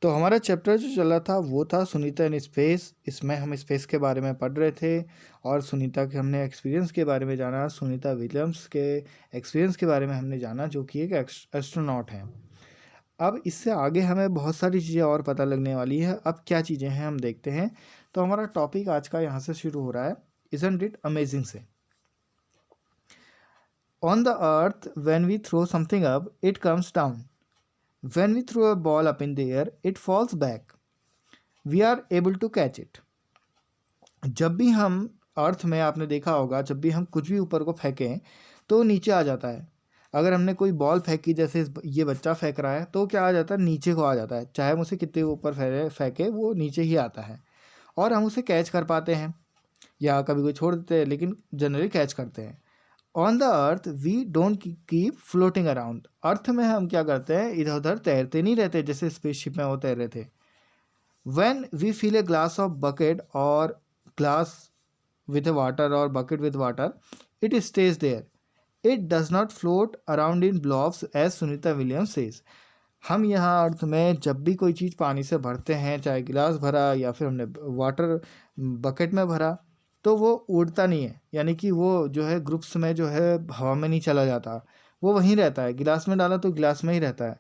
तो हमारा चैप्टर जो चला था वो था सुनीता इन स्पेस। इसमें हम स्पेस के बारे में पढ़ रहे थे और सुनीता के हमने एक्सपीरियंस के बारे में जाना, सुनीता विलियम्स के एक्सपीरियंस के बारे में हमने जाना, जो कि एक एस्ट्रोनॉट हैं। अब इससे आगे हमें बहुत सारी चीज़ें और पता लगने वाली है। अब क्या चीज़ें हैं हम देखते हैं। तो हमारा टॉपिक आज का यहाँ से शुरू हो रहा है, इजंट इट अमेजिंग से। On the earth when we throw something up it comes down, when we throw a ball up in the air it falls back, we are able to catch it. जब भी हम अर्थ में, आपने देखा होगा, जब भी हम कुछ भी ऊपर को फेंकें तो नीचे आ जाता है। अगर हमने कोई बॉल फेंकी, जैसे ये बच्चा फेंक रहा है, तो क्या आ जाता है, नीचे को आ जाता है। चाहे हम उसे कितने ऊपर फेंके वो नीचे ही आता है और हम उसे कैच कर पाते हैं, या कभी कोई छोड़ देते हैं, लेकिन जनरली कैच करते हैं। On the Earth we don't keep floating around. Earth में हम क्या करते हैं, इधर उधर तैरते नहीं रहते जैसे स्पेसशिप में वो तैर रहे थे। when we fill a glass of bucket or glass with a water or bucket with water, it stays there, it does not float around in blobs as Sunita Williams says। हम यहाँ अर्थ में जब भी कोई चीज़ पानी से भरते हैं, चाहे गिलास भरा या फिर हमने वाटर बकेट में भरा, तो वो उड़ता नहीं है, यानी कि वो जो है ग्रुप्स में जो है हवा में नहीं चला जाता, वो वहीं रहता है। गिलास में डाला तो गिलास में ही रहता है।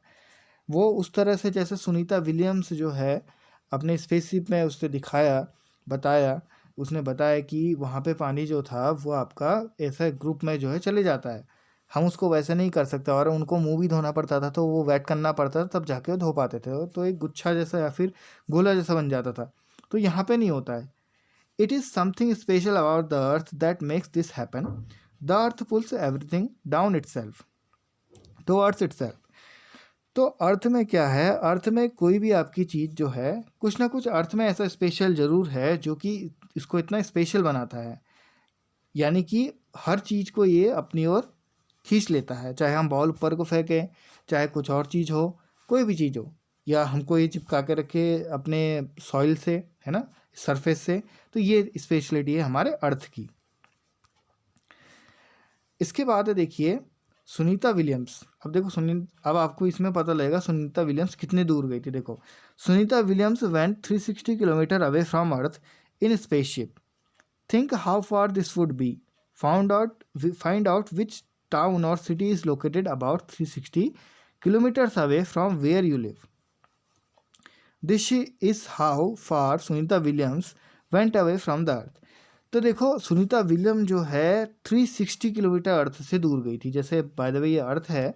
वो उस तरह से जैसे सुनीता विलियम्स जो है अपने स्पेसशिप में उसने दिखाया, बताया, उसने बताया कि वहाँ पे पानी जो था वो आपका ऐसा ग्रुप में जो है चले जाता है। हम उसको वैसे नहीं कर सकते, और उनको मुंह भी धोना पड़ता था, तो वो वेट करना पड़ता था, तब जाके वो धो पाते थे। तो एक गुच्छा जैसा या फिर गोला जैसा बन जाता था। तो यहाँ पे नहीं होता है। It is something special about the earth that makes this happen. The earth pulls everything down itself towards itself. तो अर्थ में क्या है, अर्थ में कोई भी आपकी चीज़ जो है, कुछ ना कुछ अर्थ में ऐसा स्पेशल ज़रूर है जो कि इसको इतना स्पेशल बनाता है। यानी कि हर चीज़ को ये अपनी ओर खींच लेता है, चाहे हम बॉल ऊपर को फेंकें, चाहे कुछ और चीज़ हो, कोई भी चीज़ हो, या हमको ये चिपका के रखे अपने सॉइल से, है ना, सरफेस से। तो ये स्पेशलिटी है हमारे अर्थ की। इसके बाद है देखिए सुनीता विलियम्स। अब देखो अब आपको इसमें पता लगेगा सुनीता विलियम्स कितने दूर गई थी। देखो, Sunita Williams went 360 kilometre away from Earth in spaceship. Think how far this would be. Find out which town और city is located about 360 kilometers away from where you live. This is how far Sunita Williams went away from the earth. तो देखो Sunita William जो है 360 kilometre अर्थ से दूर गई थी। जैसे बाय द वे ये अर्थ है,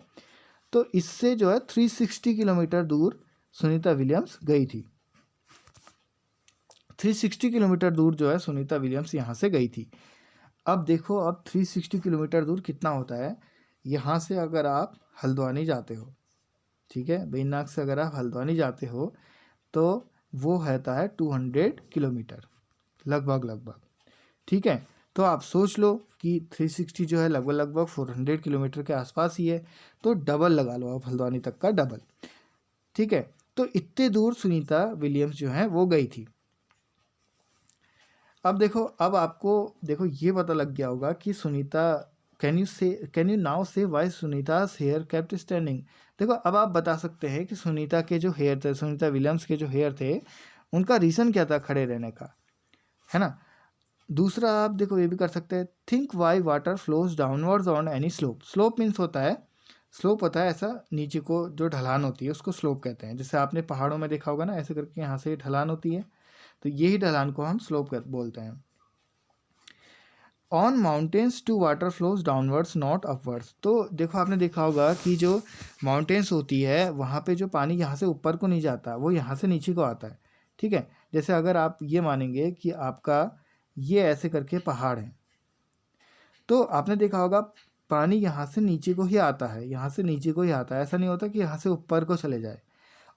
तो इससे जो है 360 किलोमीटर दूर सुनीता विलियम्स गई थी। 360 किलोमीटर दूर जो है सुनीता विलियम्स यहाँ से गई थी। अब देखो, अब 360 किलोमीटर दूर कितना होता है। यहाँ से अगर आप हल्द्वानी जाते हो, ठीक है, बेनाग से अगर आप हल्द्वानी जाते हो, तो वो रहता है 200 किलोमीटर लगभग। ठीक है, तो आप सोच लो कि 360 जो है लगभग 400 किलोमीटर के आसपास ही है, तो डबल लगा लो आप, हल्द्वानी तक का डबल। ठीक है, तो इतने दूर सुनीता विलियम्स जो है वो गई थी। अब देखो, अब आपको देखो ये पता लग गया होगा कि Sunita, can you now say why Sunita hair kept standing. देखो, अब आप बता सकते हैं कि सुनीता के जो हेयर थे, सुनीता विलियम्स के जो हेयर थे, उनका रीज़न क्या था खड़े रहने का, है ना। दूसरा आप देखो ये भी कर सकते हैं, think Y water flows downwards on any slope. Slope means होता है, स्लोप होता है ऐसा नीचे को जो ढलान होती है, उसको स्लोप कहते हैं। जैसे आपने पहाड़ों में देखा होगा ना, ऐसे करके यहाँ से ढलान होती है, तो यही ढलान को हम स्लोप बोलते हैं। On mountains too water flows downwards not upwards. तो देखो, आपने देखा होगा कि जो माउंटेन्स होती है वहाँ पे जो पानी यहाँ से ऊपर को नहीं जाता, वो यहाँ से नीचे को आता है। ठीक है, जैसे अगर आप ये मानेंगे कि आपका ये ऐसे करके पहाड़ है, तो आपने देखा होगा पानी यहाँ से नीचे को ही आता है, यहाँ से नीचे को ही आता है। ऐसा नहीं होता कि यहाँ से ऊपर को चले जाए,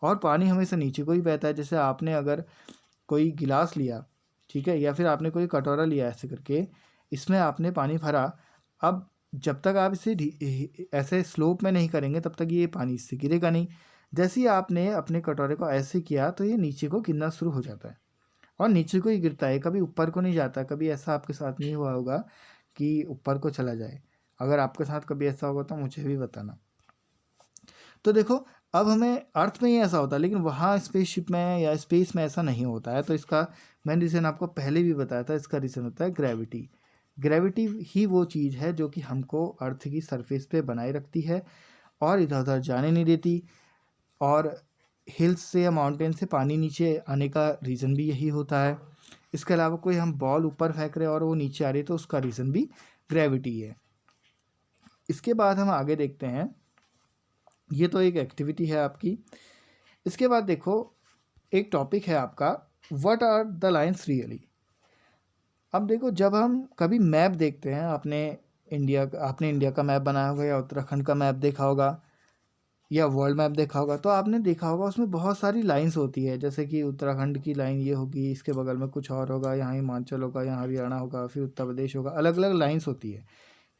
और पानी हमेशा नीचे को ही बहता है। जैसे आपने अगर कोई गिलास लिया, ठीक है, या फिर आपने कोई कटोरा लिया, ऐसे करके इसमें आपने पानी भरा। अब जब तक आप इसे ऐसे स्लोप में नहीं करेंगे, तब तक ये पानी इससे गिरेगा नहीं। जैसे ही आपने अपने कटोरे को ऐसे किया, तो ये नीचे को गिरना शुरू हो जाता है, और नीचे को ही गिरता है, कभी ऊपर को नहीं जाता। कभी ऐसा आपके साथ नहीं हुआ होगा कि ऊपर को चला जाए? अगर आपके साथ कभी ऐसा होगा तो मुझे भी बताना। तो देखो, अब हमें अर्थ में ही ऐसा होता है, लेकिन वहाँ स्पेसशिप में या स्पेस में ऐसा नहीं होता है। तो इसका मैंने रीज़न आपको पहले भी बताया था, इसका रीज़न होता है ग्रेविटी। ग्रेविटी ही वो चीज़ है जो कि हमको अर्थ की सरफेस पे बनाए रखती है और इधर उधर जाने नहीं देती, और हिल्स से या माउंटेन से पानी नीचे आने का रीज़न भी यही होता है। इसके अलावा कोई हम बॉल ऊपर फेंक रहे हैं और वो नीचे आ रही है, तो उसका रीज़न भी ग्रेविटी है। इसके बाद हम आगे देखते हैं, ये तो एक एक्टिविटी है आपकी। इसके बाद देखो, एक टॉपिक है आपका, what are the lines really. अब देखो, जब हम कभी मैप देखते हैं, आपने इंडिया का मैप बनाया होगा या उत्तराखंड का मैप देखा होगा या वर्ल्ड मैप देखा होगा, तो आपने देखा होगा उसमें बहुत सारी लाइंस होती है। जैसे कि उत्तराखंड की लाइन ये होगी, इसके बगल में कुछ और होगा, यहाँ हिमाचल होगा, यहाँ हरियाणा होगा, फिर उत्तर प्रदेश होगा, अलग अलग लाइंस होती है।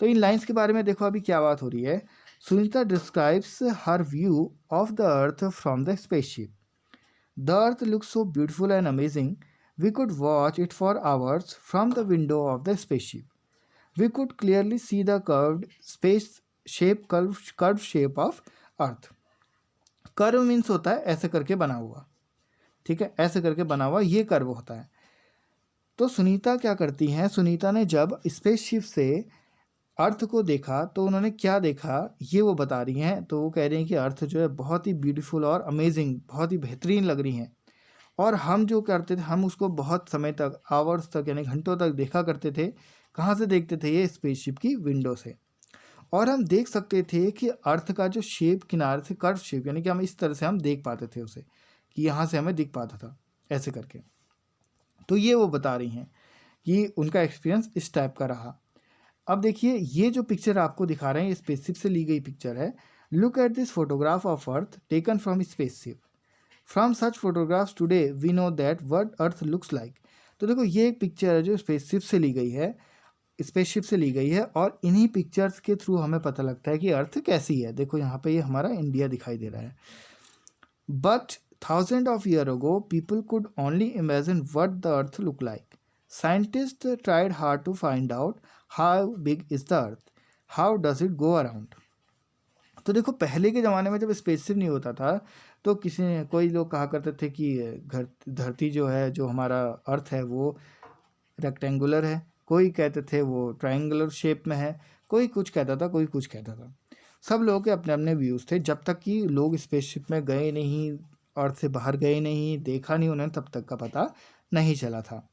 तो इन लाइंस के बारे में देखो अभी क्या बात हो रही है। Sunita describes her view of the earth from the spaceship. The earth looks so beautiful and amazing, we could watch it for hours from the window of the spaceship. We could clearly see the curved shape of earth. Curve means होता है ऐसे करके बना हुआ, ठीक है, ऐसे करके बना हुआ ये कर्व होता है। तो सुनीता क्या करती हैं, सुनीता ने जब स्पेसशिप से अर्थ को देखा तो उन्होंने क्या देखा ये वो बता रही हैं। तो वो कह रही हैं कि अर्थ जो है बहुत ही ब्यूटीफुल और अमेजिंग, बहुत ही बेहतरीन लग रही हैं। और हम जो करते थे, हम उसको बहुत समय तक, आवर्स तक यानी घंटों तक देखा करते थे। कहाँ से देखते थे, ये स्पेसशिप की विंडो से। और हम देख सकते थे कि अर्थ का जो शेप, किनारे से कर्व शेप, यानी कि हम इस तरह से हम देख पाते थे उसे, कि यहाँ से हमें दिख पाता था ऐसे करके। तो ये वो बता रही हैं कि उनका एक्सपीरियंस इस टाइप का रहा। अब देखिए, ये जो पिक्चर आपको दिखा रहे हैं ये स्पेसशिप से ली गई पिक्चर है। Look at this photograph of earth taken from spaceship. From such photographs today we know that what earth looks like. तो देखो, ये एक पिक्चर है जो स्पेसशिप से ली गई है, स्पेसशिप से ली गई है, और इन्हीं पिक्चर्स के थ्रू हमें पता लगता है कि अर्थ कैसी है। देखो यहाँ पे ये हमारा इंडिया दिखाई दे रहा है। But thousand of year ago people could only imagine what the earth look like. Scientist tried hard to find out how big is the earth, how does it go around. तो देखो, पहले के ज़माने में जब स्पेसशिप नहीं होता था तो कोई लोग कहा करते थे कि धरती जो है, जो हमारा अर्थ है, वो रेक्टेंगुलर है, कोई कहते थे वो ट्रायंगुलर शेप में है, कोई कुछ कहता था, कोई कुछ कहता था। सब लोगों के अपने अपने व्यूज़ थे। जब तक कि लोग स्पेसशिप में गए नहीं, अर्थ से बाहर गए नहीं, देखा नहीं उन्हें, तब तक का पता नहीं चला था।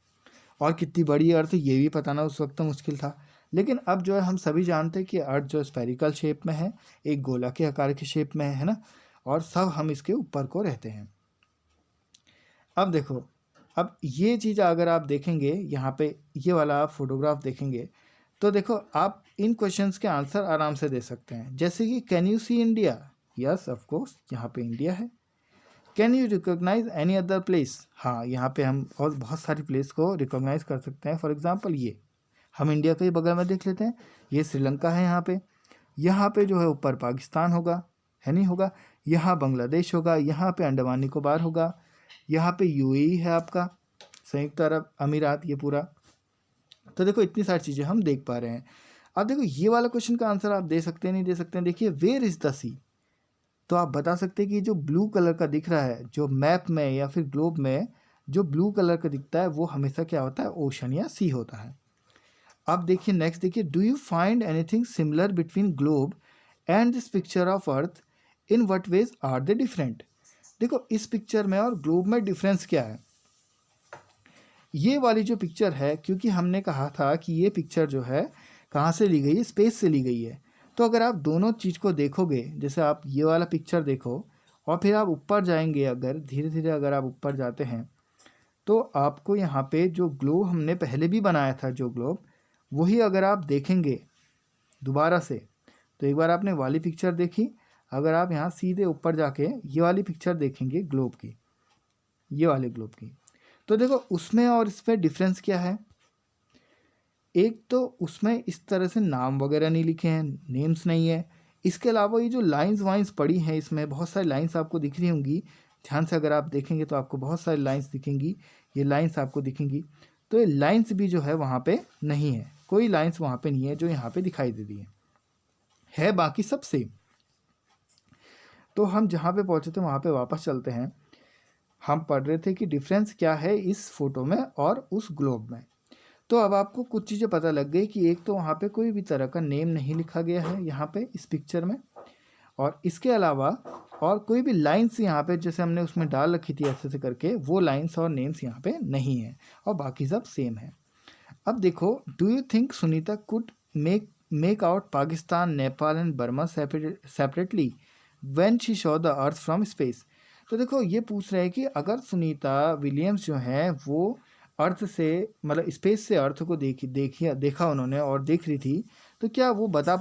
और कितनी बड़ी अर्थ ये भी पता ना उस वक्त मुश्किल था। लेकिन अब जो है हम सभी जानते हैं कि अर्थ जो स्फेरिकल शेप में है, एक गोला के आकार के शेप में है ना, और सब हम इसके ऊपर को रहते हैं। अब देखो, अब ये चीज़ अगर आप देखेंगे, यहाँ पे ये वाला आप फोटोग्राफ देखेंगे, तो देखो आप इन क्वेश्चंस के आंसर आराम से दे सकते हैं। जैसे कि can you see India? Yes of course, यहाँ पे इंडिया है। Can you recognise any other place? हाँ, यहाँ पे हम और बहुत सारी प्लेस को रिकोगनाइज कर सकते हैं। फॉर एग्जांपल, ये हम इंडिया के बगल में देख लेते हैं, ये श्रीलंका है। यहाँ पे जो है ऊपर पाकिस्तान होगा, है नहीं होगा, यहाँ बांग्लादेश होगा, यहाँ पे अंडमान निकोबार होगा, यहाँ पे यूएई है आपका, संयुक्त अरब अमीरात, ये पूरा। तो देखो, इतनी सारी चीज़ें हम देख पा रहे हैं। अब देखो, ये वाला क्वेश्चन का आंसर आप दे सकते हैं, नहीं दे सकते हैं। देखिए, वेयर इज़ द सी? तो आप बता सकते हैं कि जो ब्लू कलर का दिख रहा है, जो मैप में या फिर ग्लोब में जो ब्लू कलर का दिखता है, वो हमेशा क्या होता है, ओशन या सी होता है। अब देखिए नेक्स्ट, देखिए, do you find anything similar between globe and this picture of earth? In what ways are they different? देखो, इस पिक्चर में और ग्लोब में डिफरेंस क्या है। ये वाली जो पिक्चर है, क्योंकि हमने कहा था कि ये पिक्चर जो है कहाँ से ली गई है, स्पेस से ली गई है। तो अगर आप दोनों चीज़ को देखोगे, जैसे आप ये वाला पिक्चर देखो और फिर आप ऊपर जाएंगे, अगर धीरे धीरे अगर आप ऊपर जाते हैं, तो आपको यहाँ पे जो ग्लोब हमने पहले भी बनाया था, जो ग्लोब, वही अगर आप देखेंगे दोबारा से, तो एक बार आपने वाली पिक्चर देखी, अगर आप यहाँ सीधे ऊपर जाके ये वाली पिक्चर देखेंगे ग्लोब की, ये वाले ग्लोब की, तो देखो उसमें और इसमें डिफरेंस क्या है। एक तो उसमें इस तरह से नाम वगैरह नहीं लिखे हैं, नेम्स नहीं है। इसके अलावा ये जो लाइंस वाइंस पड़ी हैं, इसमें बहुत सारी लाइंस आपको दिख रही होंगी, ध्यान से अगर आप देखेंगे तो आपको बहुत सारी लाइंस दिखेंगी, ये लाइंस आपको दिखेंगी। तो ये लाइंस भी जो है वहाँ पे नहीं है, कोई लाइंस वहाँ पे नहीं है जो यहाँ पे दिखाई दे रही है बाकी सब सेम। तो हम जहाँ पे पहुँचे थे वहाँ पे वापस चलते हैं। हम पढ़ रहे थे कि डिफरेंस क्या है इस फोटो में और उस ग्लोब में। तो अब आपको कुछ चीज़ें पता लग गई कि एक तो वहाँ पे कोई भी तरह का नेम नहीं लिखा गया है यहाँ पे इस पिक्चर में, और इसके अलावा और कोई भी लाइंस यहाँ पे जैसे हमने उसमें डाल रखी थी ऐसे ऐसे करके, वो लाइंस और नेम्स यहाँ पे नहीं है और बाकी सब सेम है। अब देखो, do you think Sunita could make out Pakistan, Nepal and Burma separately when she Shaw the earth from space? तो देखो ये पूछ रहे हैं कि अगर सुनीता विलियम्स जो हैं वो अर्थ से मतलब स्पेस से अर्थ को देखा उन्होंने और देख रही थी, तो क्या वो बता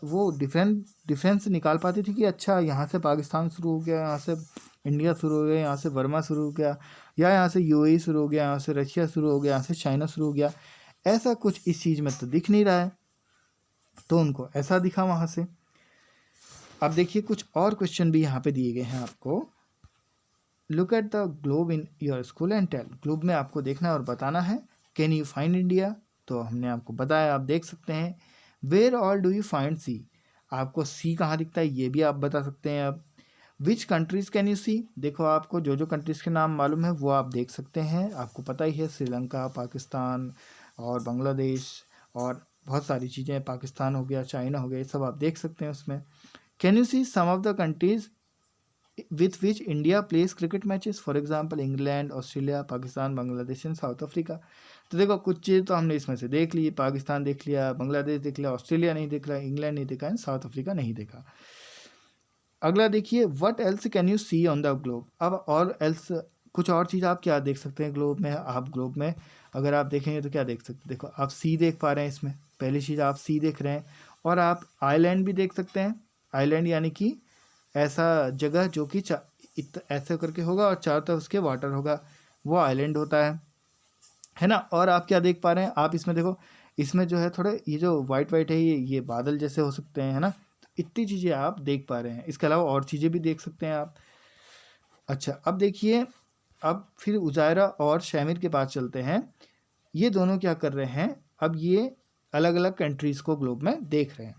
वो डिफरेंस निकाल पाती थी कि अच्छा यहाँ से पाकिस्तान शुरू हो गया, यहाँ से इंडिया शुरू हो गया, यहाँ से बर्मा शुरू हो गया, या यहाँ से यूएई शुरू हो गया, यहाँ से रशिया शुरू हो गया, यहाँ से चाइना शुरू हो गया? ऐसा कुछ इस चीज़ में तो दिख नहीं रहा है, तो उनको ऐसा दिखा वहाँ से। अब देखिए कुछ और क्वेश्चन भी यहाँ पे दिए गए हैं आपको। Look at the globe in your school and tell. Globe में आपको देखना है और बताना है। Can you find India? तो हमने आपको बताया, आप देख सकते हैं। Where all do you find sea? आपको सी कहाँ दिखता है ये भी आप बता सकते हैं। अब विच कंट्रीज़ कैन यू सी? देखो आपको जो जो कंट्रीज़ के नाम मालूम है वो आप देख सकते हैं, आपको पता ही है, श्रीलंका, पाकिस्तान और बांग्लादेश और बहुत सारी चीज़ें, पाकिस्तान हो गया, चाइना हो गया, ये सब आप देख सकते हैं उसमें। Can you see some of the countries with which India plays cricket matches, for example England, Australia, Pakistan, Bangladesh and South Africa? तो देखो कुछ चीज़ तो हमने इसमें से देख ली, पाकिस्तान देख लिया, बांग्लादेश देख लिया, ऑस्ट्रेलिया नहीं देख लिया, इंग्लैंड नहीं देखा एंड साउथ अफ्रीका नहीं देखा। अगला देखिए, what else can you see on the globe? अब और एल्स कुछ और चीज़ आप क्या देख सकते हैं ग्लोब में? आप ग्लोब में अगर आप देखेंगे तो क्या देख सकते हैं? देखो आप सी देख पा रहे हैं इसमें, पहली चीज़ आप सी देख रहे हैं, और आप आइलैंड भी देख सकते हैं। आइलैंड यानी कि ऐसा जगह जो कि ऐसे करके होगा और चारों तरफ उसके वाटर होगा, वो आइलैंड होता है ना। और आप क्या देख पा रहे हैं? आप इसमें देखो, इसमें जो है थोड़े ये जो वाइट वाइट है ये बादल जैसे हो सकते हैं, है ना। तो इतनी चीज़ें आप देख पा रहे हैं, इसके अलावा और चीज़ें भी देख सकते हैं आप। अच्छा अब देखिए, अब फिर उजायरा और शैमिर के पास चलते हैं। ये दोनों क्या कर रहे हैं? अब ये अलग अलग कंट्रीज़ को ग्लोब में देख रहे हैं।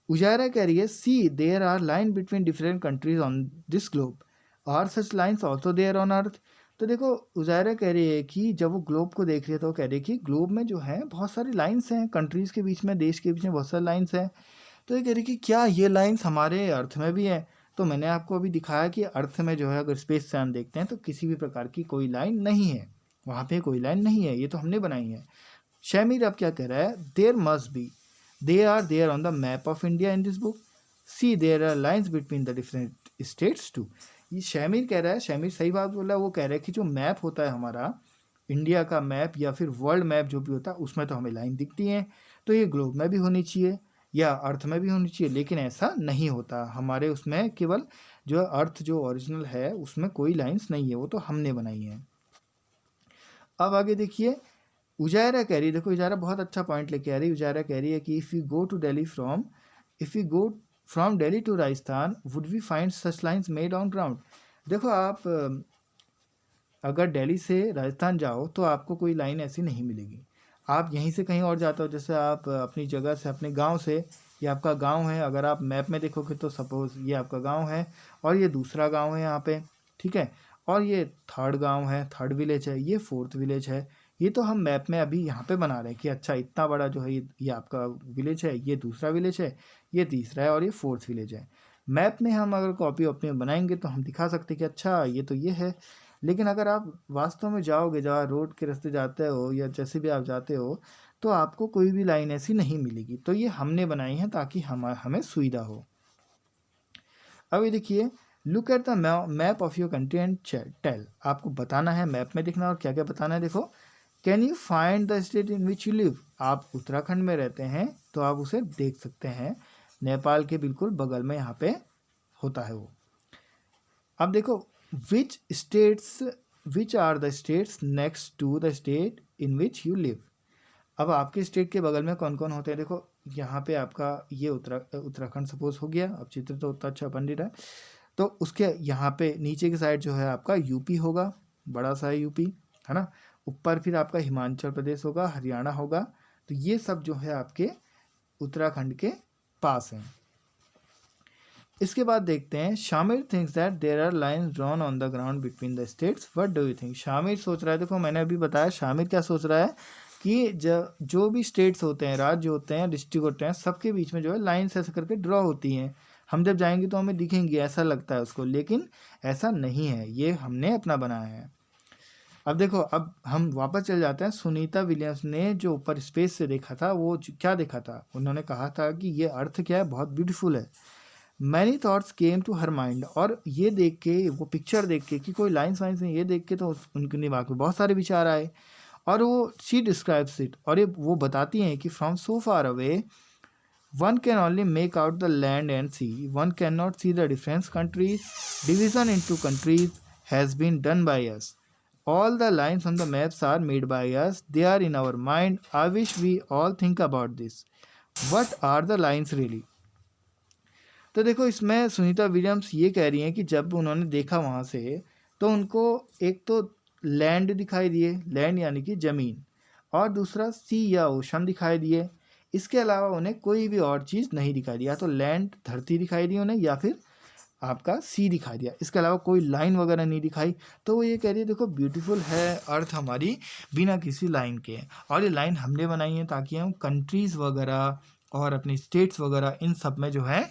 उजायरा कह रही है, see there are line between different countries on this globe, are such lines also there on Earth? तो देखो उजायरा कह रही है कि जब वो ग्लोब को देख रही है तो वो कह रही है कि ग्लोब में जो है बहुत सारी लाइन्स हैं, कंट्रीज़ के बीच में, देश के बीच में बहुत सारी लाइन्स हैं। तो ये कह रही है कि क्या ये लाइन्स हमारे अर्थ में भी हैं? तो मैंने आपको अभी दिखाया कि अर्थ में जो है अगर स्पेस से हम देखते हैं तो किसी भी प्रकार की कोई लाइन नहीं है, वहाँ पे कोई लाइन नहीं है, ये तो हमने बनाई है। शमीर अब क्या कह रहा है? There must be, they are there on the map of India in this book. See there are lines between the different states too. ये शमीर कह रहा है, शमीर सही बात बोला, वो कह रहा है कि जो मैप होता है हमारा इंडिया का मैप या फिर वर्ल्ड मैप जो भी होता है उसमें तो हमें लाइन दिखती हैं, तो ये ग्लोब में भी होनी चाहिए या अर्थ में भी होनी चाहिए, लेकिन ऐसा नहीं होता हमारे उसमें। केवल जो अर्थ जो ओरिजिनल है उसमें कोई लाइंस नहीं है, वो तो हमने बनाई है। अब आगे देखिए, उजायरा कह रही है, देखो उजायरा बहुत अच्छा पॉइंट लेके आ रही है। उजायरा कह रही है कि if you go from Delhi to Rajasthan would we find such lines made on ground? देखो आप अगर दिल्ली से राजस्थान जाओ तो आपको कोई लाइन ऐसी नहीं मिलेगी। आप यहीं से कहीं और जाते हो, जैसे आप अपनी जगह से, अपने गांव से, ये आपका गांव है, अगर आप मैप में देखोगे तो सपोज़ ये आपका गांव है और ये दूसरा गांव है यहाँ पे, ठीक है, और ये थर्ड गांव है, थर्ड विलेज है, ये फोर्थ विलेज है। ये तो हम मैप में अभी यहाँ पे बना रहे हैं कि अच्छा इतना बड़ा जो है ये आपका विलेज है, ये दूसरा विलेज है, ये तीसरा है और ये फोर्थ विलेज है। मैप में हम अगर कॉपी वॉपी में बनाएंगे तो हम दिखा सकते हैं कि अच्छा ये तो ये है। लेकिन अगर आप वास्तव में जाओगे, जहाँ रोड के रास्ते जाते हो या जैसे भी आप जाते हो, तो आपको कोई भी लाइन ऐसी नहीं मिलेगी। तो ये हमने बनाई है ताकि हमें सुविधा हो। अब ये देखिए, look at the map of your country and tell. आपको बताना है, मैप में देखना और क्या क्या बताना है। देखो, can you find the state in which you live? आप उत्तराखंड में रहते हैं तो आप उसे देख सकते हैं, नेपाल के बिल्कुल बगल में यहाँ पे होता है वो। अब देखो, which are the states next to the state in which you live? अब आपके स्टेट के बगल में कौन कौन होते हैं? देखो यहाँ पे आपका ये उत्तराखंड सपोज हो गया। अब चित्र तो उतना अच्छा बन नहीं रहा है, तो उसके यहाँ पे नीचे की साइड जो है आपका यूपी होगा, बड़ा सा यूपी, है ना। ऊपर फिर आपका हिमाचल प्रदेश होगा, हरियाणा होगा। तो ये सब जो है आपके उत्तराखंड के पास हैं। इसके बाद देखते हैं Shamir thinks that there are lines drawn on the ground between the states, what do you think. Shamir सोच रहा है, देखो मैंने अभी बताया शामिर क्या सोच रहा है कि जो भी स्टेट्स होते हैं, राज्य होते हैं, डिस्ट्रिक्ट होते हैं, सबके बीच में जो है लाइन्स ऐसे करके ड्रॉ होती हैं, हम जब जाएंगे तो हमें दिखेंगी, ऐसा लगता है उसको, लेकिन ऐसा नहीं है, ये हमने अपना बनाया है। अब देखो, अब हम वापस चल जाते हैं। सुनीता विलियम्स ने जो ऊपर स्पेस से देखा था वो क्या देखा था, उन्होंने कहा था कि ये अर्थ क्या है, बहुत ब्यूटीफुल है। Many thoughts came to her mind, और ये देख के, वो पिक्चर देख के कि कोई लाइन्स वाइन्स नहीं, ये देख के तो उनके दिमाग में बहुत सारे विचार आए, और वो शी डिस्क्राइब्स इट, और ये वो बताती हैं कि from so far away one can only make out the land and sea, one cannot see the different countries, division into countries has been done by us, all the lines on the maps are made by us, they are in our mind, I wish we all think about this, what are the lines really। तो देखो, इसमें Sunita Williams ये कह रही हैं कि जब उन्होंने देखा वहाँ से, तो उनको एक तो लैंड दिखाई दिए, लैंड यानी कि ज़मीन, और दूसरा सी या ओशन दिखाई दिए। इसके अलावा उन्हें कोई भी और चीज़ नहीं दिखाई दी, या तो लैंड धरती दिखाई दी उन्हें, या फिर आपका सी दिखाई दिया, इसके अलावा कोई लाइन वगैरह नहीं दिखाई। तो वो ये कह रही है, देखो ब्यूटीफुल है अर्थ हमारी बिना किसी लाइन के, और ये लाइन हमने बनाई है ताकि हम कंट्रीज़ वगैरह और अपनी स्टेट्स वगैरह इन सब में जो है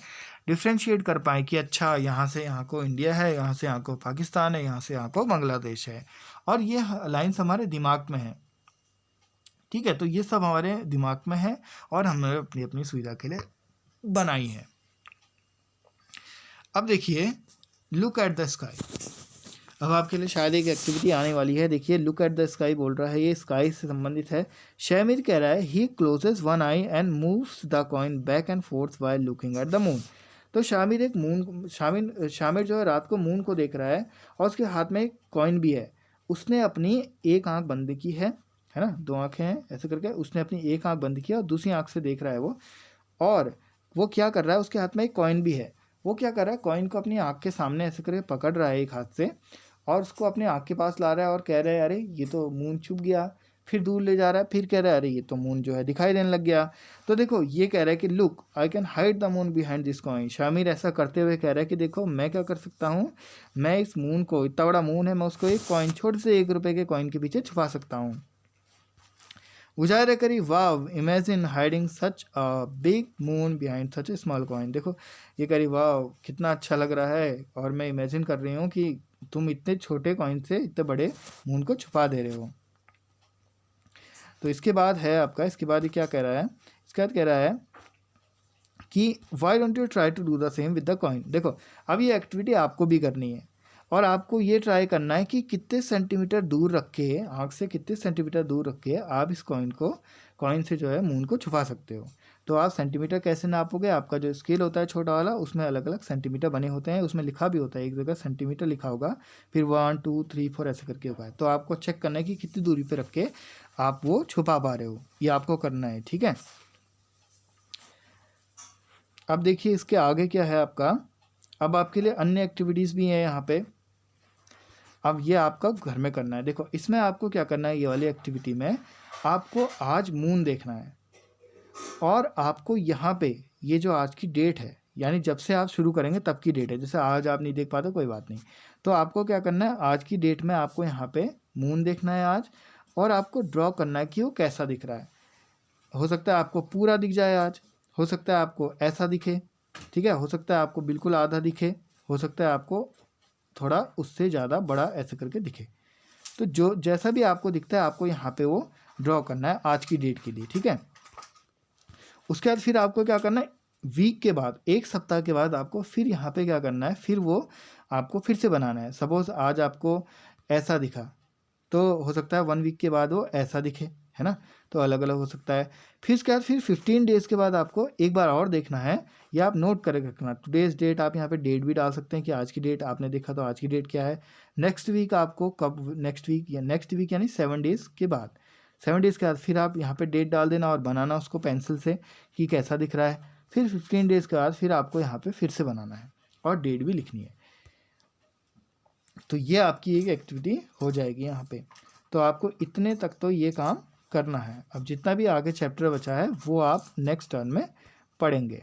डिफ्रेंशिएट कर पाएँ कि अच्छा यहाँ से यहाँ को इंडिया है, यहाँ से यहाँ को पाकिस्तान है, यहाँ से यहाँ को बांग्लादेश है, और ये लाइन्स हमारे दिमाग में है। ठीक है, तो ये सब हमारे दिमाग में है और हमने अपनी अपनी सुविधा के लिए बनाई है। अब देखिए, लुक एट द स्काई। अब आपके लिए शायद एक एक्टिविटी आने वाली है। देखिए, लुक एट द स्काई बोल रहा है, ये स्काई से संबंधित है। शामिर कह रहा है he closes one eye and moves the coin back and forth while looking at the moon. तो शामिर एक शामिर जो है रात को मून को देख रहा है, और उसके हाथ में एक कॉइन भी है। उसने अपनी एक आंख बंद की है ना, दो आंखें हैं ऐसे करके, उसने अपनी एक आंख बंद की और दूसरी आंख से देख रहा है वो, और वो क्या कर रहा है, उसके हाथ में एक कॉइन भी है। वो क्या कर रहा है, कॉइन को अपनी आंख के सामने ऐसे करके पकड़ रहा है एक हाथ से, और उसको अपने आंख के पास ला रहा है और कह रहा है अरे ये तो मून छुप गया। फिर दूर ले जा रहा है, फिर कह रहा है अरे ये तो मून जो है दिखाई देने लग गया। तो देखो, ये कह रहा है कि look I can hide the moon behind this coin. Shamir ऐसा करते हुए कह रहा है कि देखो मैं क्या कर सकता हूँ, मैं इस मून को, इतना बड़ा मून है, मैं उसको एक कॉइन, छोटे से 1 रुपये के कॉइन के पीछे छुपा सकता हूँ। उजारे करी, wow imagine hiding such a big moon behind such a small coin. देखो, ये करी वाव कितना अच्छा लग रहा है, और मैं इमेजिन कर रही हूँ कि तुम इतने छोटे कॉइन से इतने बड़े मून को छुपा दे रहे हो। तो इसके बाद है आपका, इसके बाद ये क्या कह रहा है, इसके बाद कह रहा है कि why don't you try to do the same with the coin. देखो, अब ये एक्टिविटी आपको भी करनी है, और आपको ये ट्राई करना है कि कितने सेंटीमीटर दूर रख के, आँख से कितने सेंटीमीटर दूर रख के आप इस कॉइन से जो है मून को छुपा सकते हो। तो आप सेंटीमीटर कैसे नापोगे, आपका जो स्केल होता है छोटा वाला, उसमें अलग अलग सेंटीमीटर बने होते हैं, उसमें लिखा भी होता है, एक जगह सेंटीमीटर लिखा होगा, फिर 1 2 3 4 ऐसे करके होगा। तो आपको चेक करना है कि कितनी दूरी पे रख के आप वो छुपा पा रहे हो, ये आपको करना है। ठीक है, अब देखिए इसके आगे क्या है आपका, अब आपके लिए अन्य एक्टिविटीज़ भी हैं यहाँ पे। अब ये आपका घर में करना है। देखो, इसमें आपको क्या करना है, ये वाली एक्टिविटी में आपको आज मून देखना है, और आपको यहाँ पे ये जो आज की डेट है, यानी जब से आप शुरू करेंगे तब की डेट है, जैसे आज आप नहीं देख पाते कोई बात नहीं, तो आपको क्या करना है, आज की डेट में आपको यहाँ पे मून देखना है आज, और आपको ड्रॉ करना है कि वो कैसा दिख रहा है। हो सकता है आपको पूरा दिख जाए आज, हो सकता है आपको ऐसा दिखे, ठीक है, हो सकता है आपको बिल्कुल आधा दिखे, हो सकता है आपको थोड़ा उससे ज़्यादा बड़ा ऐसे करके दिखे। तो जो जैसा भी आपको दिखता है, आपको यहाँ पे वो ड्रॉ करना है आज की डेट के लिए। ठीक है, उसके बाद फिर आपको क्या करना है, वीक के बाद, एक सप्ताह के बाद आपको फिर यहाँ पे क्या करना है, फिर वो आपको फिर से बनाना है। सपोज़ आज आपको ऐसा दिखा, तो हो सकता है 1 वीक के बाद वो ऐसा दिखे, है ना, तो अलग अलग हो सकता है। फिर इसके बाद फिर 15 डेज़ के बाद आपको एक बार और देखना है, या आप नोट करके रखना, टुडेज़ डेट, आप यहाँ पे डेट भी डाल सकते हैं कि आज की डेट आपने देखा तो आज की डेट क्या है। नेक्स्ट वीक आपको कब, नेक्स्ट वीक यानी 7 डेज़ के बाद, 7 डेज़ के बाद फिर आप यहाँ पे डेट डाल देना और बनाना उसको पेंसिल से कि कैसा दिख रहा है। फिर 15 डेज़ के बाद फिर आपको यहाँ पे फिर से बनाना है और डेट भी लिखनी है। तो ये आपकी एक एक्टिविटी हो जाएगी यहाँ पे। तो आपको इतने तक तो ये काम करना है। अब जितना भी आगे चैप्टर बचा है वो आप नेक्स्ट टर्न में पढ़ेंगे।